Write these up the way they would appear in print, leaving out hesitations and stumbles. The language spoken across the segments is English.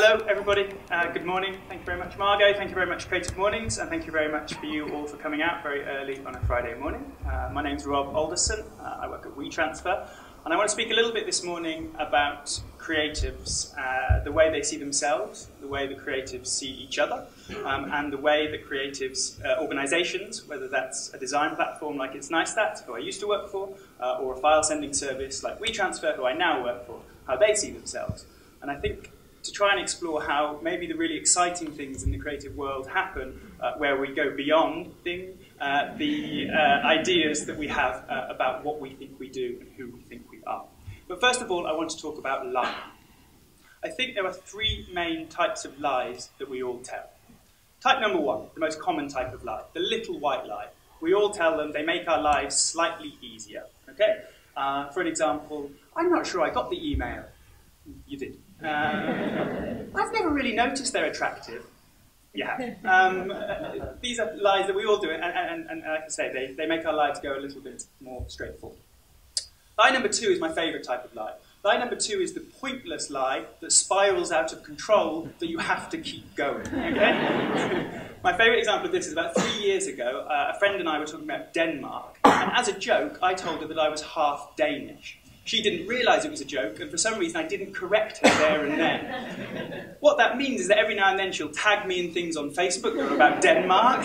Hello, everybody. Good morning. Thank you very much, Margot. Thank you very much, Creative Mornings, and thank you very much for you all for coming out very early on a Friday morning. My name's Rob Alderson. I work at WeTransfer, and I want to speak a little bit this morning about creatives, the way they see themselves, the way the creatives see each other, and the way that creatives, organisations, whether that's a design platform like It's Nice That, who I used to work for, or a file sending service like WeTransfer, who I now work for, how they see themselves. And I think to try and explore how maybe the really exciting things in the creative world happen, where we go beyond the ideas that we have about what we think we do and who we think we are. But first of all, I want to talk about lying. I think there are three main types of lies that we all tell. Type number one, the most common type of lie, the little white lie. We all tell them they make our lives slightly easier. Okay? For an example, I'm not sure I got the email. You did. I've never really noticed they're attractive. Yeah. These are lies that we all do, and like I say, they make our lives go a little bit more straightforward. Lie number two is my favourite type of lie. Lie number two is the pointless lie that spirals out of control that you have to keep going. Okay? My favourite example of this is about 3 years ago, a friend and I were talking about Denmark, and as a joke, I told her that I was half Danish. She didn't realise it was a joke, and for some reason I didn't correct her there and then. What that means is that every now and then she'll tag me in things on Facebook that are about Denmark.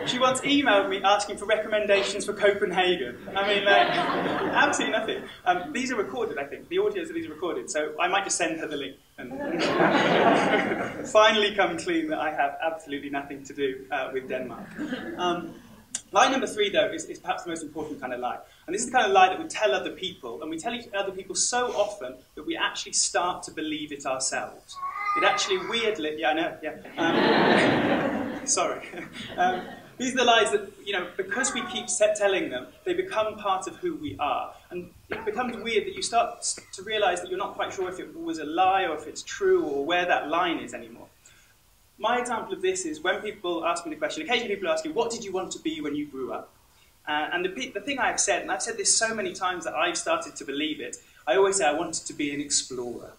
She once emailed me asking for recommendations for Copenhagen. I mean, like, absolutely nothing. These are recorded, I think. The audios of these are recorded, so I might just send her the link and finally come clean that I have absolutely nothing to do with Denmark. Lie number three, though, is perhaps the most important kind of lie. And this is the kind of lie that we tell other people, and we tell other people so often that we actually start to believe it ourselves. It actually weirdly... Yeah, I know, yeah. Sorry. These are the lies that, you know, because we keep telling them, they become part of who we are. And it becomes weird that you start to realise that you're not quite sure if it was a lie or if it's true or where that line is anymore. My example of this is when people ask me the question, occasionally people ask you, what did you want to be when you grew up? And the thing I've said, and I've said this so many times that I've started to believe it, I always say I wanted to be an explorer.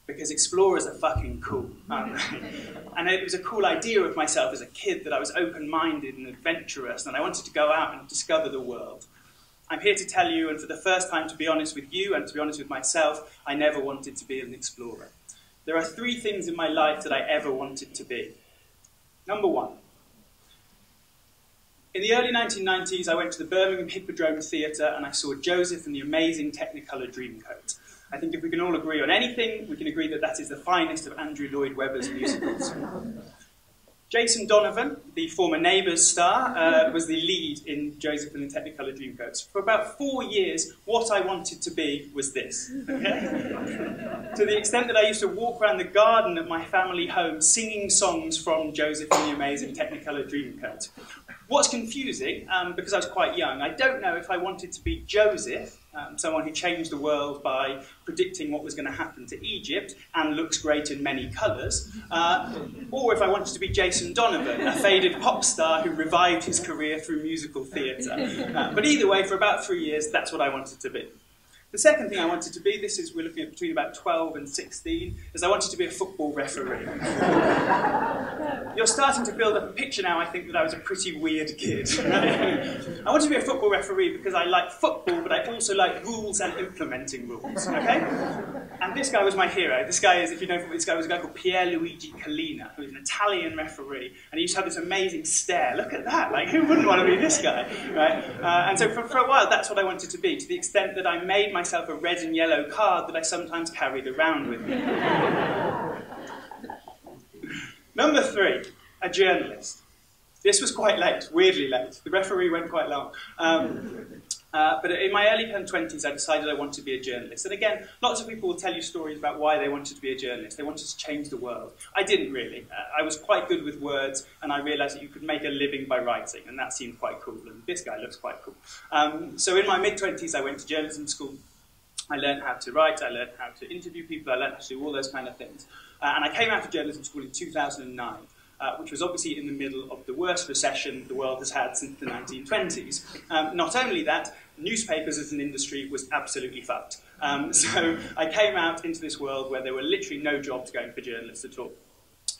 Because explorers are fucking cool. And it was a cool idea of myself as a kid that I was open-minded and adventurous, and I wanted to go out and discover the world. I'm here to tell you, and for the first time to be honest with you, and to be honest with myself, I never wanted to be an explorer. There are three things in my life that I ever wanted to be. Number one. In the early 1990s, I went to the Birmingham Hippodrome Theatre and I saw Joseph and the Amazing Technicolor Dreamcoat. I think if we can all agree on anything, we can agree that that is the finest of Andrew Lloyd Webber's musicals. Jason Donovan, the former Neighbours star, was the lead in Joseph and the Technicolor Dreamcoats. For about 4 years, what I wanted to be was this. Okay? To the extent that I used to walk around the garden at my family home singing songs from Joseph and the Amazing Technicolor Dreamcoat. What's confusing, because I was quite young, I don't know if I wanted to be Joseph, someone who changed the world by predicting what was going to happen to Egypt and looks great in many colours, or if I wanted to be Jason Donovan, a faded pop star who revived his career through musical theatre. But either way, for about 3 years, that's what I wanted to be. The second thing I wanted to be, this is, we're looking at between about 12 and 16, is I wanted to be a football referee. You're starting to build up a picture now, I think, that I was a pretty weird kid. I wanted to be a football referee because I like football, but I also like rules and implementing rules, okay? And this guy was my hero. This guy is, if you know, this guy was a guy called Pierluigi Collina, who was an Italian referee, and he used to have this amazing stare. Look at that, like, who wouldn't want to be this guy, right? And so for a while, that's what I wanted to be, to the extent that I made myself a red and yellow card that I sometimes carried around with me. Number three, a journalist. This was quite late, weirdly late. The referee went quite long. But in my early 20s, I decided I wanted to be a journalist. And again, lots of people will tell you stories about why they wanted to be a journalist. They wanted to change the world. I didn't really. I was quite good with words, and I realised that you could make a living by writing, and that seemed quite cool. And this guy looks quite cool. So in my mid-20s, I went to journalism school. I learned how to write, I learned how to interview people, I learned how to do all those kind of things. And I came out of journalism school in 2009, which was obviously in the middle of the worst recession the world has had since the 1920s. Not only that, newspapers as an industry was absolutely fucked. So I came out into this world where there were literally no jobs going for journalists at all.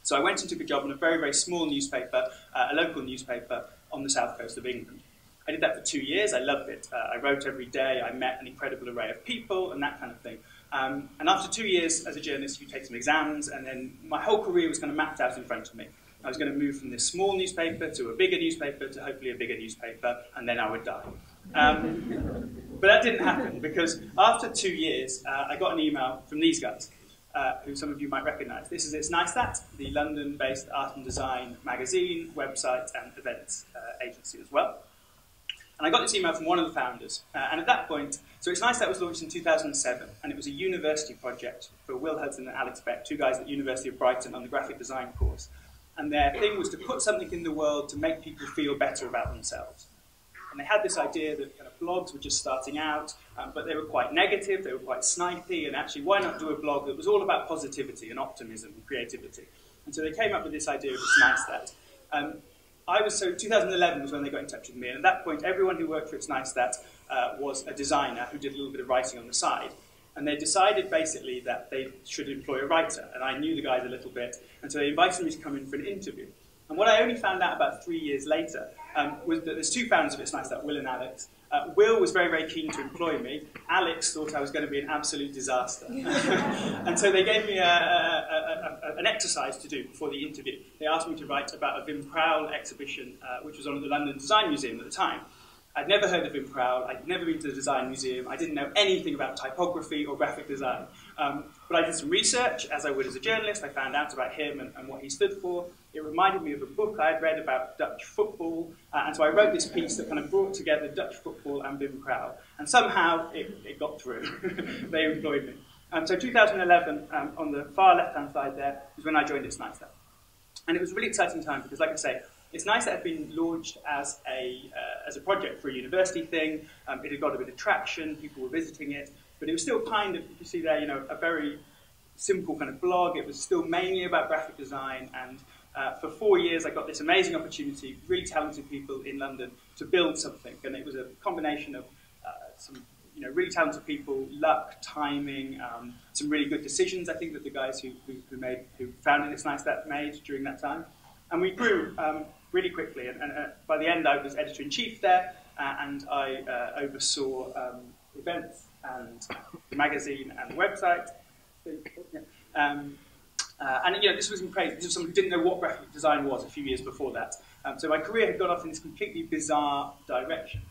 So I went and took a job in a very, very small newspaper, a local newspaper on the south coast of England. I did that for 2 years. I loved it. I wrote every day. I met an incredible array of people and that kind of thing. And after 2 years as a journalist, you take some exams, and then my whole career was kind of mapped out in front of me. I was going to move from this small newspaper to a bigger newspaper to hopefully a bigger newspaper, and then I would die. But that didn't happen, because after 2 years, I got an email from these guys, who some of you might recognise. This is It's Nice That, the London-based art and design magazine, website, and events agency as well. And I got this email from one of the founders, and at that point, so It's Nice That was launched in 2007, and it was a university project for Will Hudson and Alex Beck, two guys at the University of Brighton on the graphic design course. And their thing was to put something in the world to make people feel better about themselves. And they had this idea that kind of blogs were just starting out, but they were quite negative, they were quite snipey, and actually why not do a blog that was all about positivity and optimism and creativity? And so they came up with this idea of It's Nice That. 2011 was when they got in touch with me, and at that point everyone who worked for It's Nice That was a designer who did a little bit of writing on the side. And they decided basically that they should employ a writer, and I knew the guys a little bit, and so they invited me to come in for an interview. And what I only found out about 3 years later was that there's two founders of It's Nice That, Will and Alex. Will was very, very keen to employ me. Alex thought I was going to be an absolute disaster. And so they gave me an exercise to do before the interview. They asked me to write about a Wim Crowell exhibition, which was on at the London Design Museum at the time. I'd never heard of Wim Crowell, I'd never been to the Design Museum, I didn't know anything about typography or graphic design. But I did some research, as I would as a journalist. I found out about him and what he stood for. It reminded me of a book I had read about Dutch football, and so I wrote this piece that kind of brought together Dutch football and Wim Crowell. And somehow it got through. They employed me. So 2011, on the far left-hand side there, was when I joined It's Nice That. And it was a really exciting time because, like I say, It's Nice That had been launched as a project for a university thing. It had got a bit of traction, people were visiting it, but it was still kind of, you see there, a very simple kind of blog. It was still mainly about graphic design, and for 4 years I got this amazing opportunity, really talented people in London, to build something. And it was a combination of some really talented people, luck, timing, some really good decisions, I think, that the guys who founded It's Nice That made during that time. And we grew really quickly, and by the end I was editor-in-chief there, and I oversaw events and the magazine and the website. And this was crazy. This was someone who didn't know what graphic design was a few years before that. So my career had gone off in this completely bizarre direction.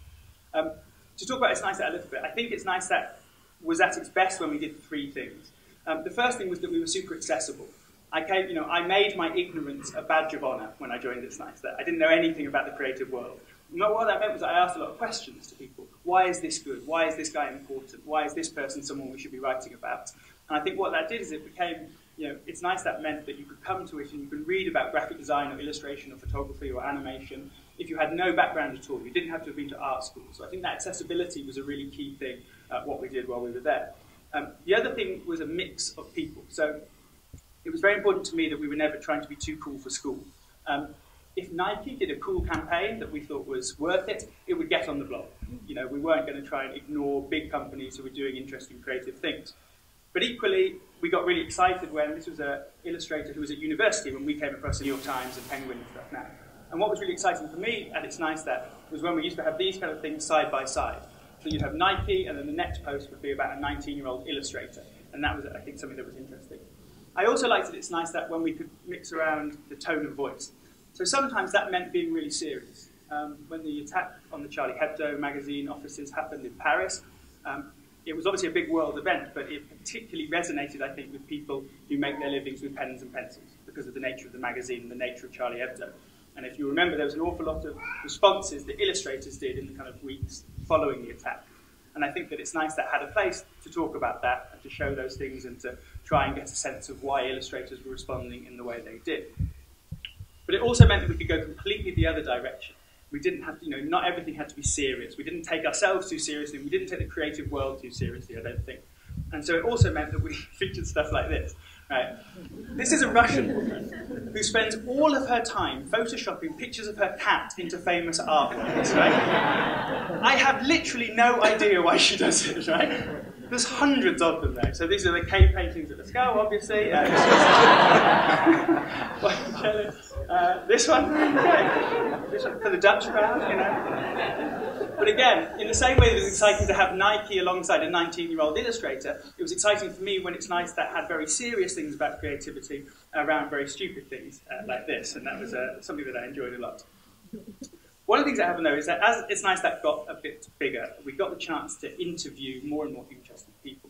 To talk about It's Nice That a little bit, I think It's Nice That was at its best when we did three things. The first thing was that we were super accessible. I made my ignorance a badge of honour when I joined It's Nice That. I didn't know anything about the creative world. What that meant was I asked a lot of questions to people. Why is this good? Why is this guy important? Why is this person someone we should be writing about? And I think what that did is it became, It's Nice That meant that you could come to it and you could read about graphic design or illustration or photography or animation if you had no background at all. You didn't have to have been to art school. So I think that accessibility was a really key thing, what we did while we were there. The other thing was a mix of people. So it was very important to me that we were never trying to be too cool for school. If Nike did a cool campaign that we thought was worth it, it would get on the blog. We weren't going to try and ignore big companies who were doing interesting creative things. But equally, we got really excited when this was an illustrator who was at university when we came across the New York Times and Penguin and stuff now. And what was really exciting for me, and It's Nice That, was when we used to have these kind of things side by side. So you'd have Nike, and then the next post would be about a 19-year-old illustrator. And that was, I think, something that was interesting. I also liked it, It's Nice That, when we could mix around the tone of voice. So sometimes that meant being really serious. When the attack on the Charlie Hebdo magazine offices happened in Paris, it was obviously a big world event, but it particularly resonated, I think, with people who make their livings with pens and pencils because of the nature of the magazine and the nature of Charlie Hebdo. And if you remember, there was an awful lot of responses that illustrators did in the kind of weeks following the attack. And I think that It's Nice That had a place to talk about that and to show those things and to try and get a sense of why illustrators were responding in the way they did. But it also meant that we could go completely the other direction. We didn't have to, not everything had to be serious. We didn't take ourselves too seriously. We didn't take the creative world too seriously, I don't think. And so it also meant that we featured stuff like this. Right? This is a Russian woman who spends all of her time photoshopping pictures of her cat into famous artworks, right? I have literally no idea why she does it, right? There's hundreds of them though. So these are the cave paintings at the skull, obviously. This one for the Dutch crowd, you know. But again, in the same way that it was exciting to have Nike alongside a 19-year-old illustrator, it was exciting for me when it's nice that had very serious things about creativity around very stupid things like this, and that was something that I enjoyed a lot. One of the things that happened though is that as it's nice that got a bit bigger, we got the chance to interview more and more interesting people.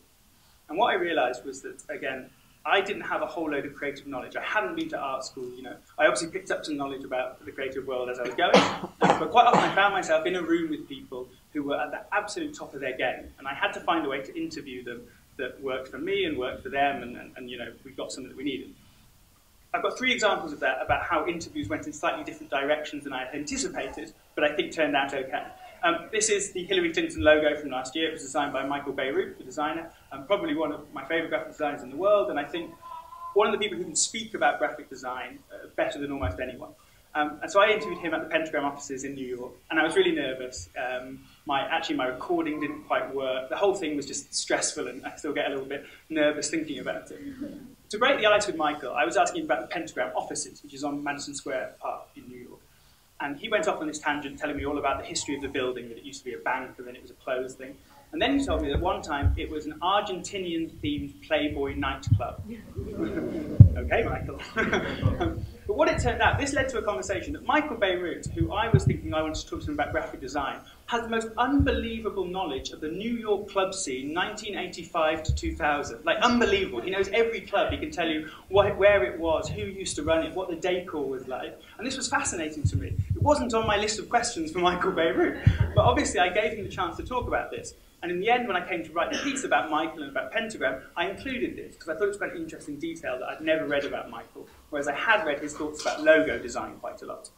And what I realised was that, again, I didn't have a whole load of creative knowledge. I hadn't been to art school, you know. I obviously picked up some knowledge about the creative world as I was going, but quite often I found myself in a room with people who were at the absolute top of their game, and I had to find a way to interview them that worked for me and worked for them, and you know, we got something that we needed. I've got 3 examples of that, about how interviews went in slightly different directions than I had anticipated, but I think turned out okay. This is the Hillary Clinton logo from last year. It was designed by Michael Beirut, the designer, probably one of my favourite graphic designers in the world, and I think one of the people who can speak about graphic design better than almost anyone. And so I interviewed him at the Pentagram offices in New York, and I was really nervous. My recording didn't quite work. The whole thing was just stressful, and I still get a little bit nervous thinking about it. To break the ice with Michael, I was asking him about the Pentagram offices, which is on Madison Square Park in New York. And he went off on this tangent telling me all about the history of the building, that it used to be a bank and then it was a closed thing. And then he told me that one time it was an Argentinian-themed Playboy nightclub. Okay, Michael. But what it turned out, this led to a conversation that Michael Beirut, who I was thinking I wanted to talk to him about graphic design, has the most unbelievable knowledge of the New York club scene, 1985 to 2000. Like, unbelievable. He knows every club. He can tell you where it was, who used to run it, what the decor was like. And this was fascinating to me. It wasn't on my list of questions for Michael Beirut. But obviously, I gave him the chance to talk about this. And in the end, when I came to write the piece about Michael and about Pentagram, I included this, because I thought it was quite an interesting detail that I'd never read about Michael, whereas I had read his thoughts about logo design quite a lot.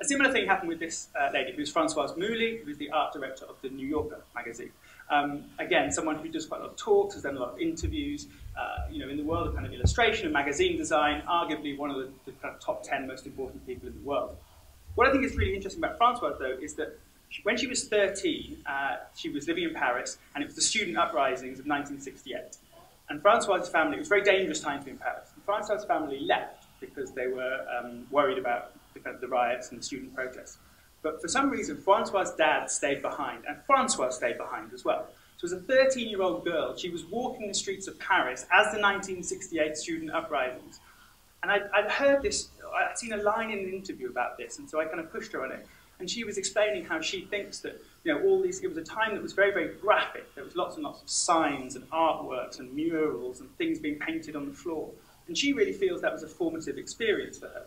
A similar thing happened with this lady, who's Françoise Mouly, who's the art director of the New Yorker magazine. Again, someone who does quite a lot of talks, has done a lot of interviews, you know, in the world of kind of illustration and magazine design, arguably one of the kind of top 10 most important people in the world. What I think is really interesting about Françoise, though, is that when she was 13, she was living in Paris, and it was the student uprisings of 1968. And Françoise's family, it was a very dangerous time to be in Paris. And Françoise's family left because they were worried about the riots and the student protests. But for some reason, Françoise's dad stayed behind, and Françoise stayed behind as well. So as a 13-year-old girl, she was walking the streets of Paris as the 1968 student uprisings. And I'd heard this, I'd seen a line in an interview about this, and so I kind of pushed her on it. And she was explaining how she thinks that, you know, all these, it was a time that was very, very graphic. There was lots and lots of signs and artworks and murals and things being painted on the floor. And she really feels that was a formative experience for her.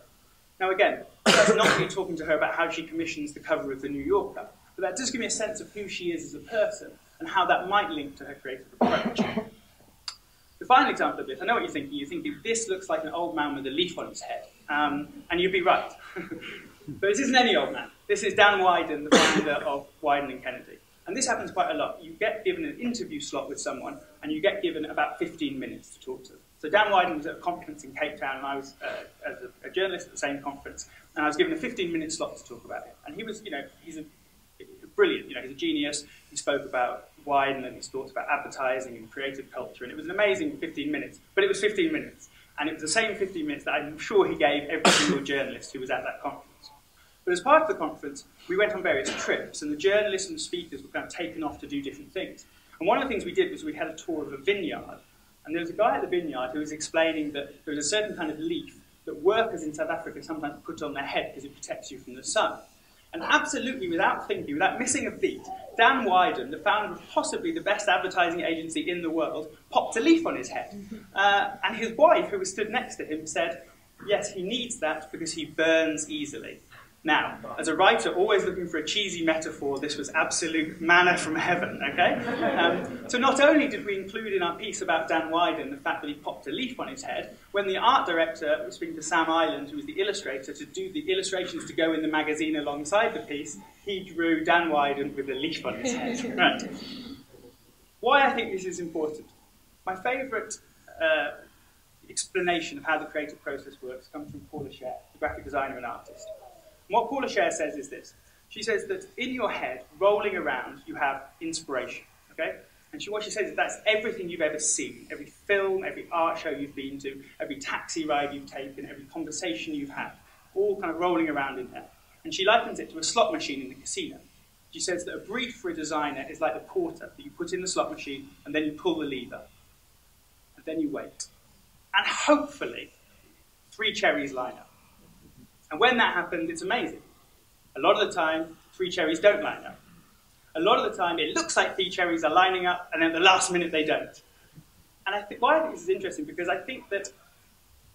Now again, that's not me talking to her about how she commissions the cover of the New Yorker, but that does give me a sense of who she is as a person and how that might link to her creative approach. The final example of this, I know what you're thinking. You're thinking, this looks like an old man with a leaf on his head. And you'd be right. But this isn't any old man. This is Dan Wieden, the founder of Wieden & Kennedy. And this happens quite a lot. You get given an interview slot with someone, and you get given about 15 minutes to talk to them. So Dan Wieden was at a conference in Cape Town, and I was as a journalist at the same conference, and I was given a 15-minute slot to talk about it. And he was, you know, he's brilliant. You know, he's a genius. He spoke about Wieden and his thoughts about advertising and creative culture, and it was an amazing 15 minutes. But it was 15 minutes, and it was the same 15 minutes that I'm sure he gave every single journalist who was at that conference. But as part of the conference, we went on various trips, and the journalists and the speakers were kind of taken off to do different things. And one of the things we did was we had a tour of a vineyard, and there was a guy at the vineyard who was explaining that there was a certain kind of leaf that workers in South Africa sometimes put on their head because it protects you from the sun. And absolutely, without thinking, without missing a beat, Dan Wieden, the founder of possibly the best advertising agency in the world, popped a leaf on his head. And his wife, who was stood next to him, said, yes, he needs that because he burns easily. Now, as a writer always looking for a cheesy metaphor, this was absolute manna from heaven, okay? So not only did we include in our piece about Dan Wieden the fact that he popped a leaf on his head, when the art director was speaking to Sam Island, who was the illustrator, to do the illustrations to go in the magazine alongside the piece, he drew Dan Wieden with a leaf on his head. Right. Why I think this is important. My favourite explanation of how the creative process works comes from Paula Scher, the graphic designer and artist. And what Paula Scher says is this. She says that in your head, rolling around, you have inspiration, okay? And what she says is that's everything you've ever seen, every film, every art show you've been to, every taxi ride you've taken, every conversation you've had, all kind of rolling around in there. And she likens it to a slot machine in the casino. She says that a brief for a designer is like the quarter that you put in the slot machine and then you pull the lever. And then you wait. And hopefully, 3 cherries line up. And when that happens, it's amazing. A lot of the time, 3 cherries don't line up. A lot of the time, it looks like 3 cherries are lining up, and then at the last minute, they don't. And why I think this is interesting, because I think that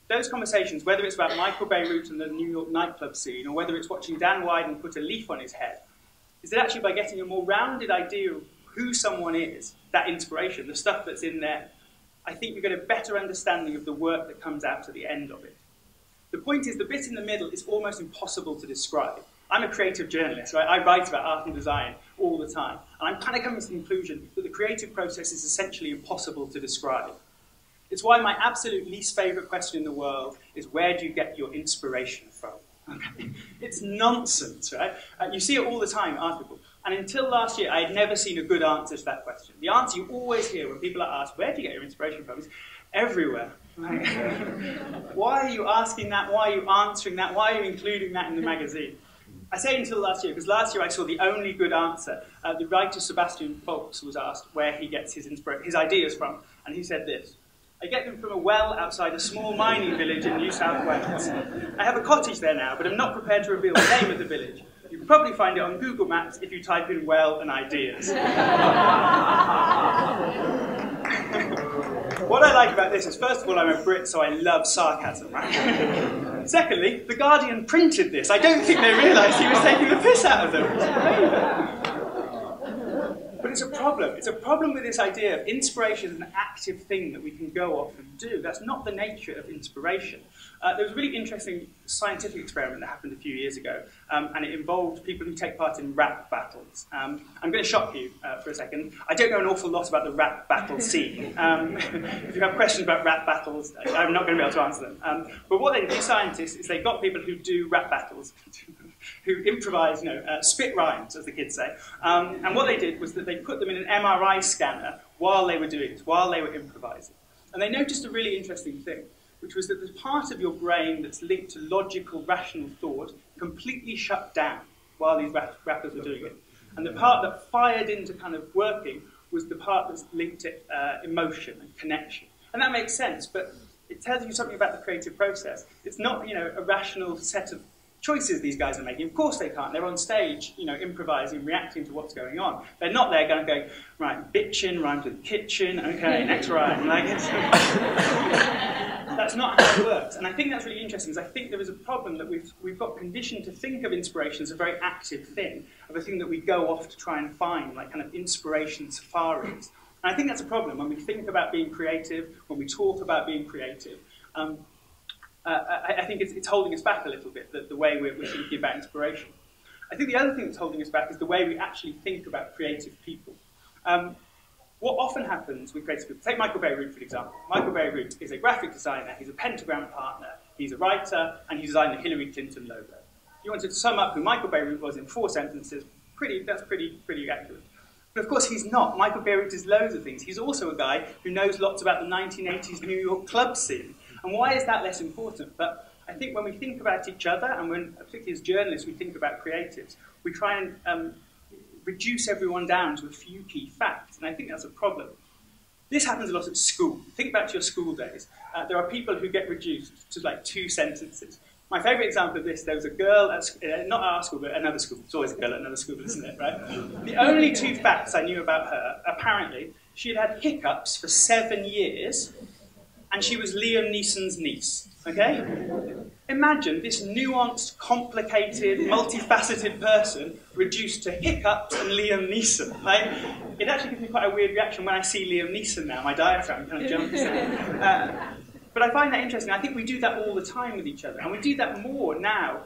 those conversations, whether it's about Michael Beirut and the New York nightclub scene, or whether it's watching Dan Wyden put a leaf on his head, is that actually by getting a more rounded idea of who someone is, that inspiration, the stuff that's in there, I think you get a better understanding of the work that comes out at the end of it. The point is, the bit in the middle is almost impossible to describe. I'm a creative journalist, right? I write about art and design all the time. And I'm kind of coming to the conclusion that the creative process is essentially impossible to describe. It's why my absolute least favourite question in the world is, where do you get your inspiration from? Okay. It's nonsense, right? You see it all the time in articles. And until last year, I had never seen a good answer to that question. The answer you always hear when people are asked, where do you get your inspiration from? Is everywhere. Like, why are you asking that? Why are you answering that? Why are you including that in the magazine? I say until last year, because last year I saw the only good answer. The writer Sebastian Faulks was asked where he gets his ideas from, and he said this: I get them from a well outside a small mining village in New South Wales. I have a cottage there now, but I'm not prepared to reveal the name of the village. You can probably find it on Google Maps if you type in well and ideas. What I like about this is, first of all, I'm a Brit, so I love sarcasm, right? Secondly, The Guardian printed this. I don't think they realised he was taking the piss out of them. But it's a problem. It's a problem with this idea of inspiration as an active thing that we can go off and do. That's not the nature of inspiration. There was a really interesting scientific experiment that happened a few years ago, and it involved people who take part in rap battles. I'm going to shock you for a second. I don't know an awful lot about the rap battle scene. If you have questions about rap battles, I'm not going to be able to answer them. But what they did, these scientists, is they got people who do rap battles, who improvise, spit rhymes, as the kids say. And what they did was that they put them in an MRI scanner while they were doing it, while they were improvising. And they noticed a really interesting thing, which was that the part of your brain that's linked to logical, rational thought completely shut down while these rappers were doing it. And the part that fired into kind of working was the part that's linked to emotion and connection. And that makes sense, but it tells you something about the creative process. It's not, a rational set of choices these guys are making. Of course they can't. They're on stage, improvising, reacting to what's going on. They're not there going, right, bitchin' rhymes with kitchen, okay, next rhyme. That's not how it works. And I think that's really interesting, because I think there is a problem that we've got conditioned to think of inspiration as a very active thing, of a thing that we go off to try and find, like kind of inspiration safaris. And I think that's a problem when we think about being creative, when we talk about being creative. I think it's holding us back a little bit, the way we're thinking about inspiration. I think the other thing that's holding us back is the way we actually think about creative people. What often happens with creative people, take Michael Beirut for example. Michael Beirut is a graphic designer, he's a pentagram partner, he's a writer, and he designed the Hillary Clinton logo. If you wanted to sum up who Michael Beirut was in 4 sentences, that's pretty accurate. But of course he's not. Michael Beirut does loads of things. He's also a guy who knows lots about the 1980s New York club scene. And why is that less important? But I think when we think about each other, and when, particularly as journalists, we think about creatives, we try and reduce everyone down to a few key facts. And I think that's a problem. This happens a lot at school. Think back to your school days. There are people who get reduced to like 2 sentences. My favourite example of this, there was a girl, at, not our school, but another school. It's always a girl at another school, isn't it, right? The only 2 facts I knew about her, apparently, she had had hiccups for 7 years, and she was Liam Neeson's niece, okay? Imagine this nuanced, complicated, multifaceted person reduced to hiccups and Liam Neeson. Like, it actually gives me quite a weird reaction when I see Liam Neeson now. My diaphragm kind of jumps in. But I find that interesting. I think we do that all the time with each other. And we do that more now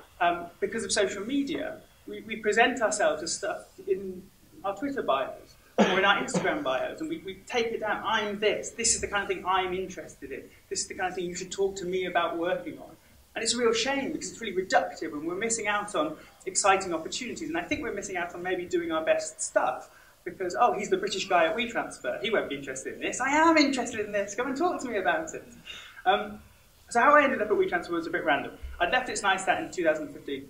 because of social media. We present ourselves as stuff in our Twitter bios or in our Instagram bios. And we take it down. I'm this. This is the kind of thing I'm interested in. This is the kind of thing you should talk to me about working on. And it's a real shame because it's really reductive and we're missing out on exciting opportunities. And I think we're missing out on maybe doing our best stuff. because, oh, he's the British guy at WeTransfer, he won't be interested in this. I am interested in this, come and talk to me about it. So how I ended up at WeTransfer was a bit random. I'd left It's Nice That in 2015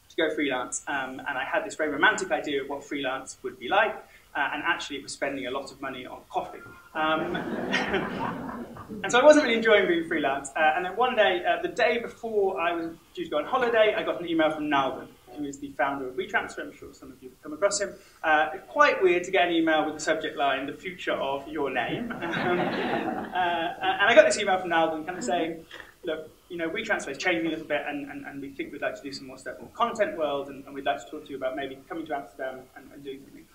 to go freelance, and I had this very romantic idea of what freelance would be like, and actually it was spending a lot of money on coffee. And so I wasn't really enjoying being freelance, and then one day, the day before I was due to go on holiday, I got an email from Nalden, who is the founder of WeTransfer. I'm sure some of you have come across him. Quite weird to get an email with the subject line, the future of your name. And I got this email from Nalden kind of saying, look, you know, WeTransfer is changing a little bit, and we think we'd like to do some more stuff in the content world, and we'd like to talk to you about maybe coming to Amsterdam and doing something.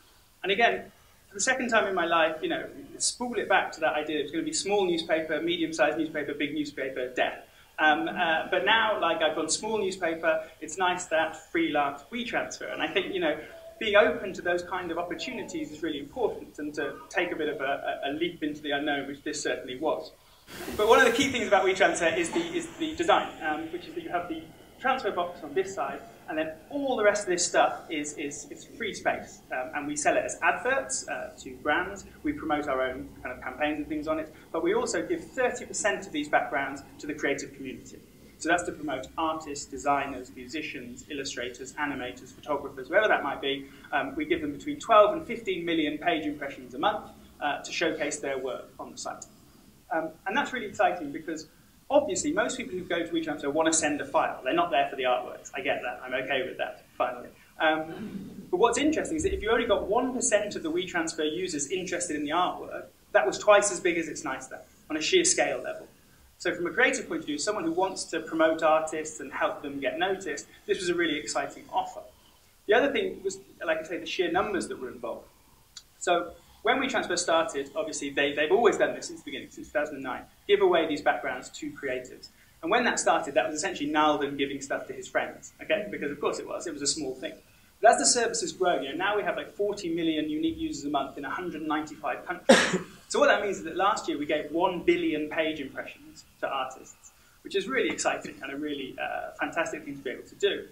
And again, for the second time in my life, you know, spool it back to that idea. It was going to be small newspaper, medium-sized newspaper, big newspaper, death. But now, like, I've gone small newspaper, It's Nice That, freelance, WeTransfer. And I think, you know, being open to those kind of opportunities is really important, and to take a bit of a leap into the unknown, which this certainly was. But one of the key things about WeTransfer is the design, which is that you have the transfer box on this side, and then all the rest of this stuff is free space. And we sell it as adverts to brands. We promote our own kind of campaigns and things on it, but we also give 30% of these backgrounds to the creative community. So that's to promote artists, designers, musicians, illustrators, animators, photographers, whoever that might be. We give them between 12 and 15 million page impressions a month to showcase their work on the site. And that's really exciting because obviously most people who go to WeTransfer want to send a file. They're not there for the artworks. I get that. I'm okay with that, finally. But what's interesting is that if you only got 1% of the WeTransfer users interested in the artwork, that was twice as big as It's Nice That, on a sheer scale level. So from a creative point of view, someone who wants to promote artists and help them get noticed, this was a really exciting offer. The other thing was, like I say, the sheer numbers that were involved. So when WeTransfer started, obviously they've always done this since the beginning, since 2009, give away these backgrounds to creatives. And when that started, that was essentially Nalden giving stuff to his friends, okay? Because of course it was a small thing. But as the service has grown, you know, now we have like 40 million unique users a month in 195 countries. So what that means is that last year we gave 1 billion page impressions to artists, which is really exciting and a really fantastic thing to be able to do.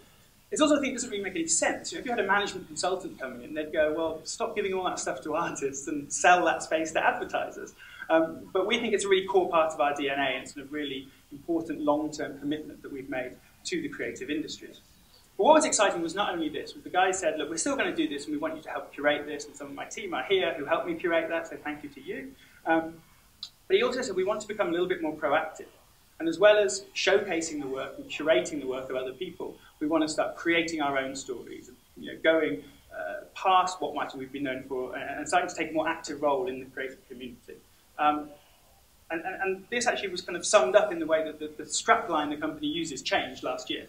It's also a thing that doesn't really make any sense. You know, if you had a management consultant coming in, they'd go, well, stop giving all that stuff to artists and sell that space to advertisers. But we think it's a really core part of our DNA, and it's a really important long-term commitment that we've made to the creative industries. But what was exciting was not only this, but the guy said, look, we're still going to do this, and we want you to help curate this, and some of my team are here who helped me curate that, so thank you to you. But he also said we want to become a little bit more proactive. And as well as showcasing the work and curating the work of other people, we want to start creating our own stories, you know, going past what might we've been known for, and starting to take a more active role in the creative community. And this actually was kind of summed up in the way that the strapline the company uses changed last year.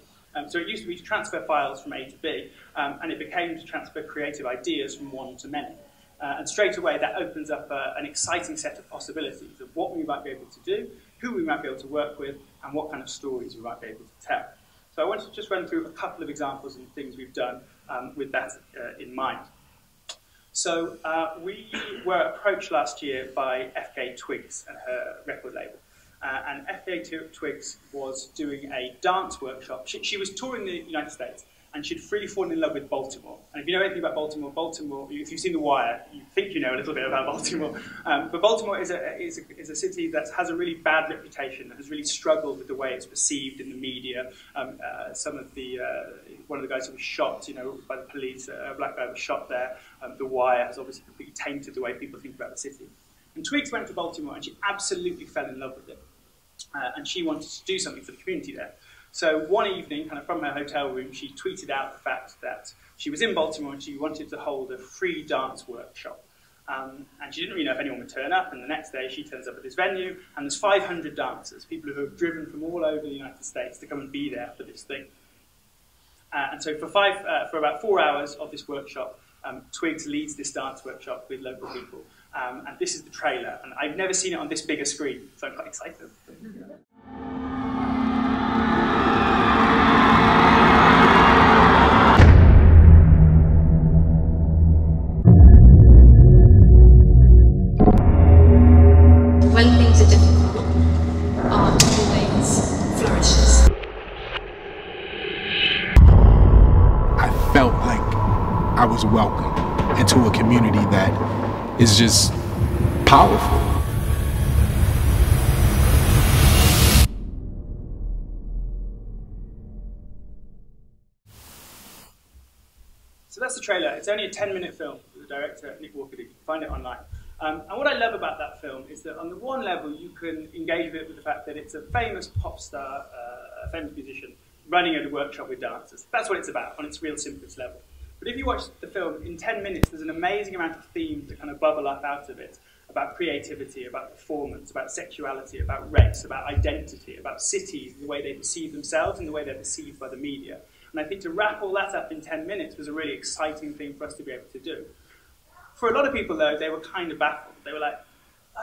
So it used to be to transfer files from A to B, and it became to transfer creative ideas from one to many. And straight away that opens up an exciting set of possibilities of what we might be able to do, who we might be able to work with, and what kind of stories we might be able to tell. So I want to just run through a couple of examples and things we've done with that in mind. So we were approached last year by FK Twigs and her record label. And FK Twigs was doing a dance workshop. She was touring the United States, and she'd freely fallen in love with Baltimore. And if you know anything about Baltimore, if you've seen The Wire, you think you know a little bit about Baltimore. But Baltimore is a city that has a really bad reputation, that has really struggled with the way it's perceived in the media. One of the guys who was shot, you know, by the police, a black guy was shot there. The Wire has obviously completely tainted the way people think about the city. And Twigs went to Baltimore, and she absolutely fell in love with it. And she wanted to do something for the community there. So one evening, kind of from her hotel room, she tweeted out the fact that she was in Baltimore and she wanted to hold a free dance workshop. And she didn't really know if anyone would turn up, and the next day she turns up at this venue, and there's 500 dancers, people who have driven from all over the United States to come and be there for this thing. And so for about 4 hours of this workshop, Twigs leads this dance workshop with local people. And this is the trailer, and I've never seen it on this big a screen, so I'm quite excited. When things are difficult, art always flourishes. I felt like I was welcome. And to a community that is just powerful. So that's the trailer. It's only a 10-minute film with the director, Nick Walker. You can find it online. And what I love about that film is that on the one level, you can engage with it with the fact that it's a famous pop star, a famous musician, running at a workshop with dancers. That's what it's about on its real simplest level. But if you watch the film, in 10 minutes, there's an amazing amount of themes that kind of bubble up out of it, about creativity, about performance, about sexuality, about race, about identity, about cities, the way they perceive themselves and the way they're perceived by the media. And I think to wrap all that up in 10 minutes was a really exciting thing for us to be able to do. For a lot of people, though, they were kind of baffled. They were like,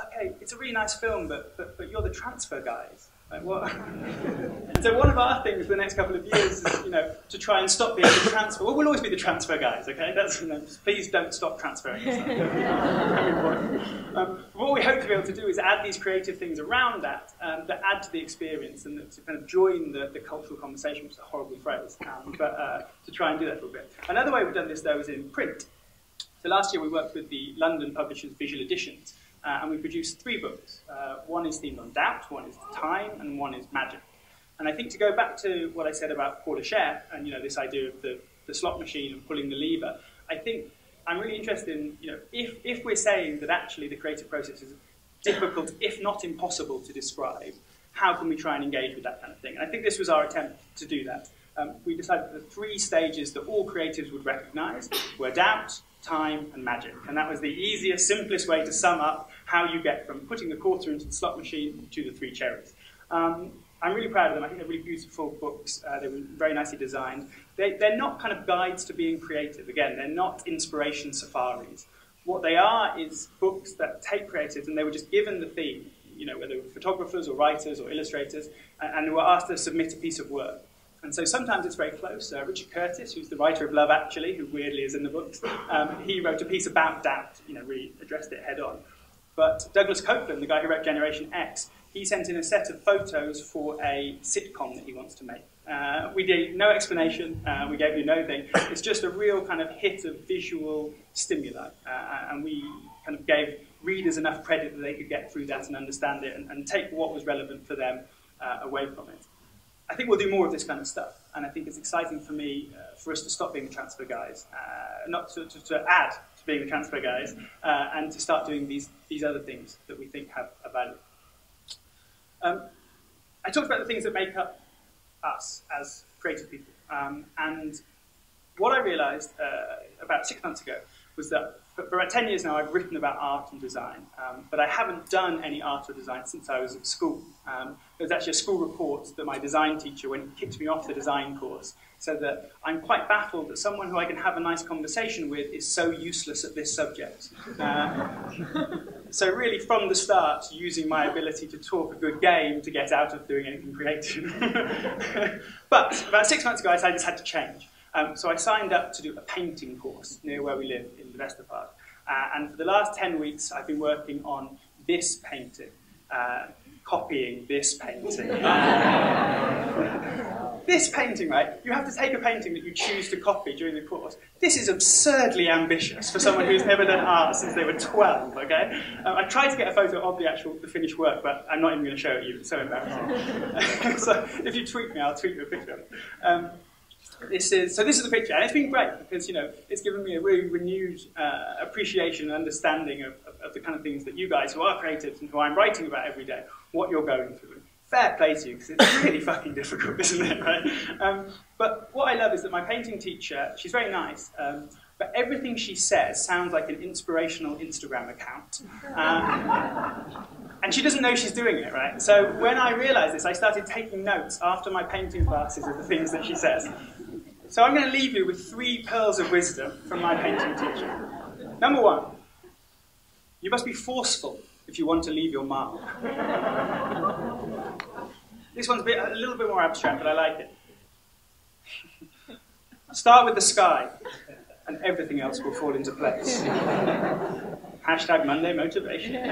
okay, it's a really nice film, but you're the transfer guys. Like, what? And so one of our things for the next couple of years is, to try and stop being the transfer. Well, we'll always be the transfer guys, okay? Please don't stop transferring. What we hope to be able to do is add these creative things around that that add to the experience and to kind of join the cultural conversation, which is a horrible phrase, but to try and do that a little bit. Another way we've done this, though, is in print. So last year we worked with the London publishers Visual Editions, and we produced 3 books. One is themed on doubt, one is time, and one is magic. And I think to go back to what I said about Porter-Share and this idea of the slot machine and pulling the lever, I think I'm really interested in if we're saying that actually the creative process is difficult, if not impossible, to describe, how can we try and engage with that kind of thing? And I think this was our attempt to do that. We decided that the 3 stages that all creatives would recognise were doubt, time, and magic. And that was the easiest, simplest way to sum up how you get from putting a quarter into the slot machine to the 3 cherries. I'm really proud of them. I think they're really beautiful books. They were very nicely designed. They're not kind of guides to being creative. Again, they're not inspiration safaris. What they are is books that take creatives, and they were just given the theme, whether they were photographers or writers or illustrators, and were asked to submit a piece of work. And so sometimes it's very close. Richard Curtis, who's the writer of Love Actually, who weirdly is in the books, he wrote a piece about doubt, really addressed it head on. But Douglas Copeland, the guy who wrote Generation X, he sent in a set of photos for a sitcom that he wants to make. We did no explanation, we gave you no thing. It's just a real kind of hit of visual stimuli. And we kind of gave readers enough credit that they could get through that and understand it and take what was relevant for them away from it. I think we'll do more of this kind of stuff, and I think it's exciting for me, for us to stop being the transfer guys, not to add to being the transfer guys, and to start doing these other things that we think have a value. I talked about the things that make up us as creative people, and what I realised about 6 months ago was that for about 10 years now I've written about art and design, but I haven't done any art or design since I was at school. There's actually a school report that my design teacher, when he kicked me off the design course, said that I'm quite baffled that someone who I can have a nice conversation with is so useless at this subject. So really from the start, using my ability to talk a good game to get out of doing anything creative. But about 6 months ago I just had to change. So I signed up to do a painting course near where we live in the Vesta Park. And for the last 10 weeks, I've been working on this painting, copying this painting. This painting, right? You have to take a painting that you choose to copy during the course. This is absurdly ambitious for someone who's never done art since they were 12, okay? I tried to get a photo of the finished work, but I'm not even going to show it you. It's so embarrassing. So if you tweet me, I'll tweet you a picture of it. This is the picture, and it's been great because it's given me a really renewed appreciation and understanding of the kind of things that you guys who are creatives and who I'm writing about every day, what you're going through. Fair play to you, because it's really fucking difficult, isn't it, right? But what I love is that my painting teacher, she's very nice, but everything she says sounds like an inspirational Instagram account. And she doesn't know she's doing it, right? So when I realised this, I started taking notes after my painting classes of the things that she says. So I'm going to leave you with 3 pearls of wisdom from my painting teacher. Number 1, you must be forceful if you want to leave your mark. This one's a little bit more abstract, but I like it. Start with the sky, and everything else will fall into place. Hashtag Monday motivation.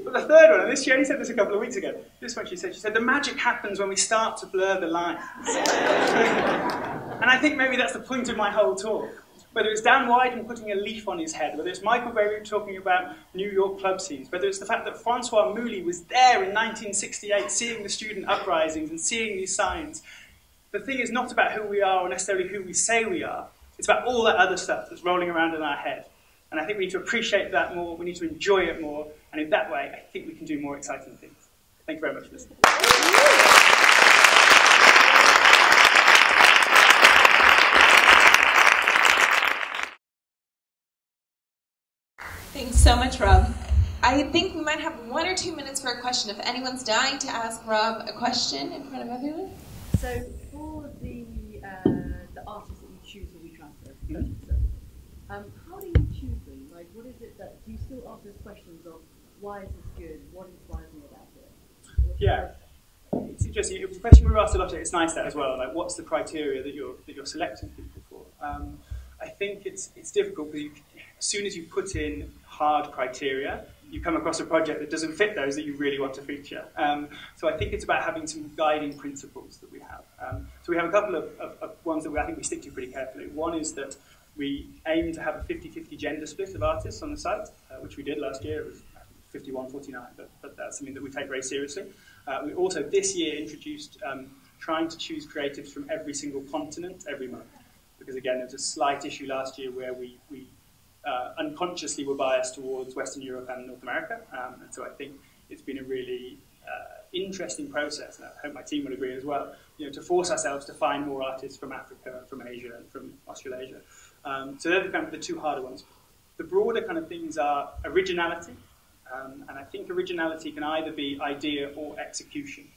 But the third one, and she only said this a couple of weeks ago, this one she said, the magic happens when we start to blur the lines. And I think maybe that's the point of my whole talk. Whether it's Dan Wyden putting a leaf on his head, whether it's Michael Beirut talking about New York club scenes, whether it's the fact that Francois Mouly was there in 1968 seeing the student uprisings and seeing these signs. The thing is not about who we are or necessarily who we say we are. It's about all that other stuff that's rolling around in our head. And I think we need to appreciate that more, we need to enjoy it more, and in that way, I think we can do more exciting things. Thank you very much for listening. Thanks so much, Rob. I think we might have 1 or 2 minutes for a question. If anyone's dying to ask Rob a question in front of everyone. So for the artists that you choose for WeTransfer, how do you choose them? Like, what is it that, do you still ask those questions of why is this good? What inspires me about it? Yeah. It's interesting. It was a question we were asked a lot. It's nice that as well. Like, what's the criteria that you're selecting people for? I think it's difficult because as soon as you put in hard criteria, you come across a project that doesn't fit those that you really want to feature. So I think it's about having some guiding principles that we have. So we have a couple of ones that I think we stick to pretty carefully. One is that we aim to have a 50-50 gender split of artists on the site, which we did last year. It was 51-49, but that's something that we take very seriously. We also this year introduced trying to choose creatives from every single continent every month. Because again, there was a slight issue last year where we unconsciously were biased towards Western Europe and North America. And so I think it's been a really interesting process, and I hope my team will agree as well, to force ourselves to find more artists from Africa, from Asia, and from Australasia. So they're kind of the two harder ones. The broader kind of things are originality, and I think originality can either be idea or execution.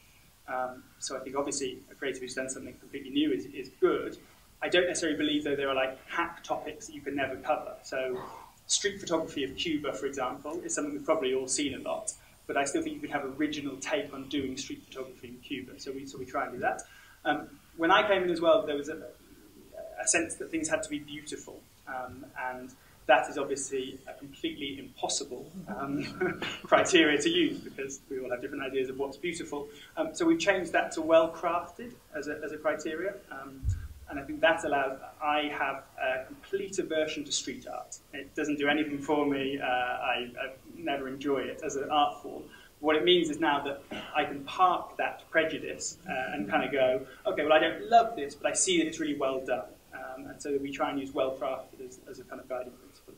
So I think obviously a creative who's done something completely new is good. I don't necessarily believe, though, there are like hack topics that you can never cover. So street photography of Cuba, for example, is something we've probably all seen a lot. But I still think you could have original take on doing street photography in Cuba. So we try and do that. When I came in as well, there was a sense that things had to be beautiful. And that is obviously a completely impossible criteria to use because we all have different ideas of what's beautiful. So we've changed that to well-crafted as a criteria. And I think that allows, I have a complete aversion to street art. It doesn't do anything for me. I never enjoy it as an art form. What it means is now that I can park that prejudice and kind of go, okay, well, I don't love this, but I see that it's really well done. And so we try and use well-crafted as a kind of guiding principle.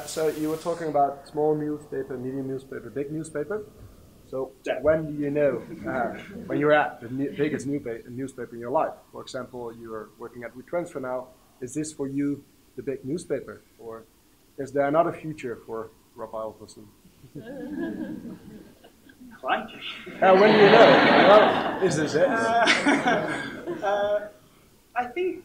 So you were talking about small newspaper, medium newspaper, big newspaper. So when do you know when you're at the biggest newspaper in your life? For example, you're working at WeTransfer now. Is this for you the big newspaper, or is there another future for Rob Alderson? When do you know? Well, is this it? I think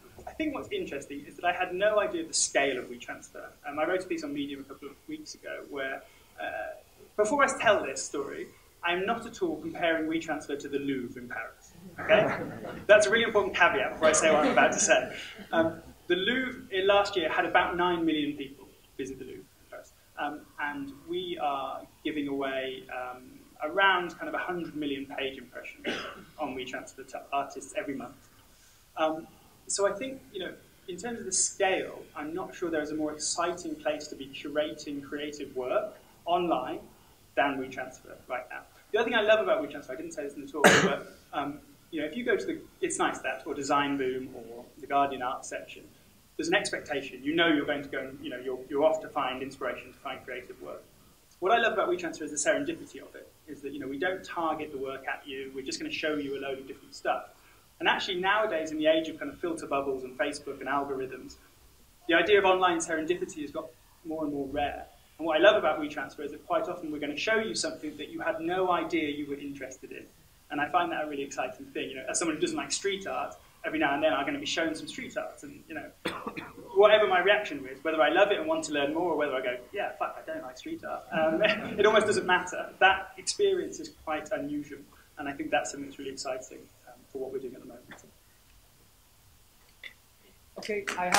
what's interesting is that I had no idea of the scale of WeTransfer. I wrote a piece on Medium a couple of weeks ago where, before I tell this story, I'm not at all comparing WeTransfer to the Louvre in Paris. Okay? That's a really important caveat before I say what I'm about to say. The Louvre last year had about 9 million people visit the Louvre in Paris. And we are giving away around kind of 100 million page impressions on WeTransfer to artists every month. So I think, in terms of the scale, I'm not sure there is a more exciting place to be curating creative work online than WeTransfer right now. The other thing I love about WeTransfer, I didn't say this in the talk, but if you go to the It's Nice That or Design Boom or the Guardian Art section, there's an expectation. You know you're going to go and you're off to find inspiration, to find creative work. What I love about WeTransfer is the serendipity of it, is that we don't target the work at you. We're just going to show you a load of different stuff. And actually nowadays, in the age of kind of filter bubbles and Facebook and algorithms, the idea of online serendipity has got more and more rare. And what I love about WeTransfer is that quite often we're going to show you something that you had no idea you were interested in. And I find that a really exciting thing. As someone who doesn't like street art, every now and then I'm going to be shown some street art. And, whatever my reaction is, whether I love it and want to learn more or whether I go, yeah, fuck, I don't like street art, it almost doesn't matter. That experience is quite unusual. And I think that's something that's really exciting for what we're doing at the moment. Okay, I have...